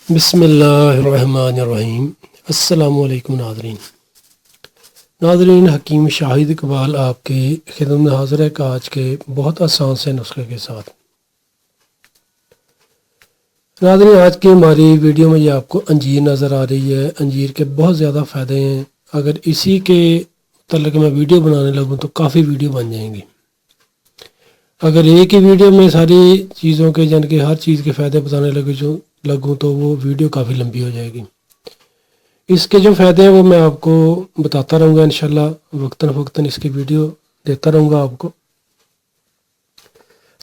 بسم اللہ الرحمن الرحیم۔ السلام علیکم ناظرین، حکیم شاہد اقبال آپ کی خدمت میں حاضر ہے کہ آج کے بہت آسان سے نسخے کے ساتھ۔ ناظرین، آج کی ہماری ویڈیو میں یہ آپ کو انجیر نظر آ رہی ہے۔ انجیر کے بہت زیادہ فائدے ہیں۔ اگر اسی کے متعلق میں ویڈیو بنانے لگوں تو کافی ویڈیو بن جائیں گی۔ اگر ایک ہی ویڈیو میں ساری چیزوں کے کہ ہر چیز کے فائدے بتانے لگوں تو وہ ویڈیو کافی لمبی ہو جائے گی۔ اس کے جو فائدے ہیں وہ میں آپ کو بتاتا رہوں گا انشاءاللہ، وقتاً فوقتاً اس کی ویڈیو دیتا رہوں گا آپ کو۔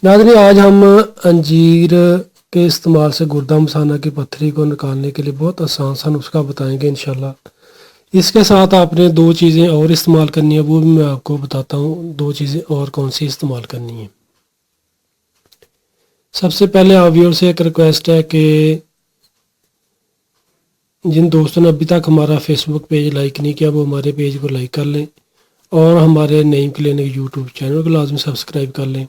ناظرین، آج ہم انجیر کے استعمال سے گردہ مثانہ کی پتھری کو نکالنے کے لیے بہت آسان سا نسخہ بتائیں گے انشاءاللہ۔ اس کے ساتھ آپ نے دو چیزیں اور استعمال کرنی ہیں، وہ بھی میں آپ کو بتاتا ہوں دو چیزیں اور کون سی استعمال کرنی ہیں۔ سب سے پہلے آپ ویور سے ایک ریکویسٹ ہے کہ جن دوستوں نے ابھی تک ہمارا فیس بک پیج لائک نہیں کیا وہ ہمارے پیج کو لائک کر لیں اور ہمارے نعیم کلینک یوٹیوب چینل کو لازمی سبسکرائب کر لیں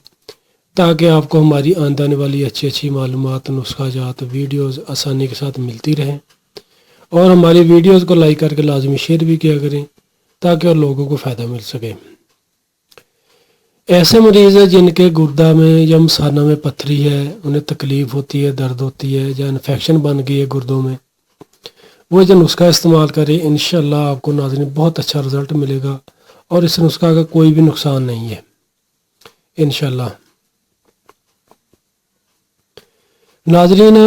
تاکہ آپ کو ہماری آنے والی اچھی معلومات، نسخہ جات، ویڈیوز آسانی کے ساتھ ملتی رہیں، اور ہماری ویڈیوز کو لائک کر کے لازمی شیئر بھی کیا کریں تاکہ اور لوگوں کو فائدہ مل سکے۔ ایسے مریض ہیں جن کے گردہ میں یا مثانہ میں پتھری ہے، انہیں تکلیف ہوتی ہے، درد ہوتی ہے یا انفیکشن بن گئی ہے گردوں میں، وہ جو نسخہ استعمال کریں انشاءاللہ آپ کو ناظرین بہت اچھا رزلٹ ملے گا اور اس نسخہ کا کوئی بھی نقصان نہیں ہے انشاءاللہ۔ ناظرین،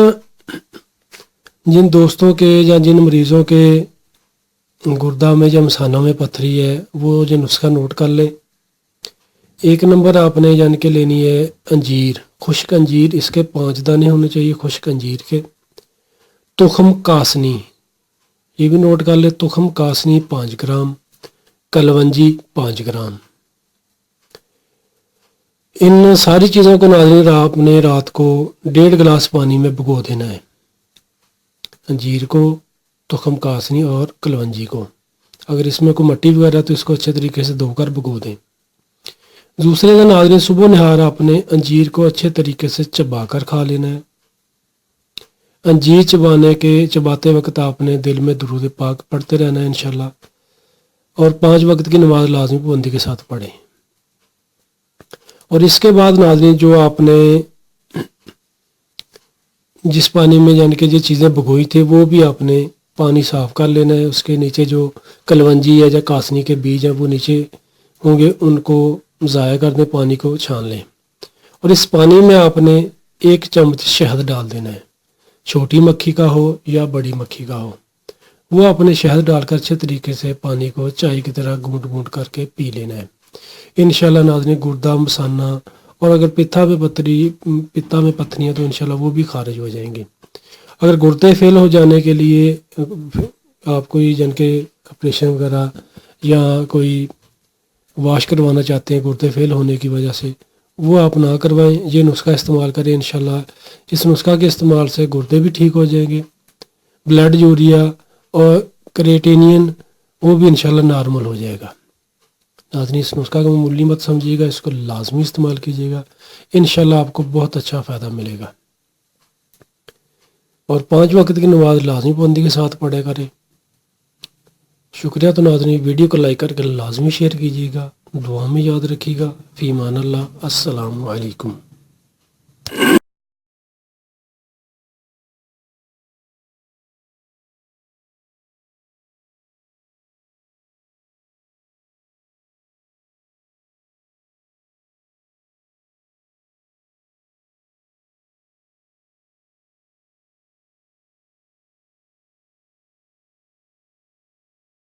جن دوستوں کے یا جن مریضوں کے گردہ میں یا مثانہ میں پتھری ہے وہ جو نسخہ نوٹ کر لیں۔ ایک نمبر آپ نے کہ لینی ہے انجیر، خشک انجیر، اس کے 5 دانے ہونے چاہیے خشک انجیر کے۔ تخم کاسنی، یہ بھی نوٹ کر لیں، تخم کاسنی 5 گرام، کلونجی 5 گرام۔ ان ساری چیزوں کو ناظرین آپ نے رات کو 1.5 گلاس پانی میں بھگو دینا ہے، انجیر کو، تخم کاسنی اور کلونجی کو۔ اگر اس میں کوئی مٹی وغیرہ تو اس کو اچھے طریقے سے دھو کر بھگو دیں۔ دوسرے دن ناظرین صبح نہار آپ نے انجیر کو اچھے طریقے سے چبا کر کھا لینا ہے۔ انجیر چباتے وقت آپ نے دل میں درود پاک پڑھتے رہنا ہے انشاءاللہ، اور 5 وقت کی نماز لازمی پابندی کے ساتھ پڑھیں۔ اور اس کے بعد ناظرین جو آپ نے جس پانی میں کہ جو چیزیں بھگوئی تھی وہ بھی آپ نے پانی صاف کر لینا ہے۔ اس کے نیچے جو کلونجی ہے یا کاسنی کے بیج ہیں وہ نیچے ہوں گے، ان کو ضائع کر دیں، پانی کو چھان لیں۔ اور اس پانی میں آپ نے 1 چمچ شہد ڈال دینا ہے، چھوٹی مکھی کا ہو یا بڑی مکھی کا ہو، وہ اپنے شہد ڈال کر اچھے طریقے سے پانی کو چائے کی طرح گھونٹ گھونٹ کر کے پی لینا ہے انشاءاللہ۔ ناظرین گردہ مثانہ اور اگر پتا میں پتھریاں تو انشاءاللہ وہ بھی خارج ہو جائیں گی۔ اگر گردے فیل ہو جانے کے لیے آپ کوئی کہ آپریشن وغیرہ یا کوئی واش کروانا چاہتے ہیں گردے فیل ہونے کی وجہ سے، وہ آپ نہ کروائیں، یہ نسخہ استعمال کریں انشاءاللہ۔ اس نسخہ کے استعمال سے گردے بھی ٹھیک ہو جائیں گے، بلڈ یوریا اور کریٹینین وہ بھی انشاءاللہ نارمل ہو جائے گا۔ ناظرین اس نسخہ کو معمولی مت سمجھیے گا، اس کو لازمی استعمال کیجیے گا، انشاءاللہ آپ کو بہت اچھا فائدہ ملے گا۔ اور 5 وقت کی نماز لازمی پابندی کے ساتھ پڑھے کریں۔ شکریہ۔ تو ناظرین ویڈیو کو لائک کر کے لازمی شیئر کیجیے گا، دعا میں یاد رکھیے گا۔ فی امان اللہ، السلام علیکم۔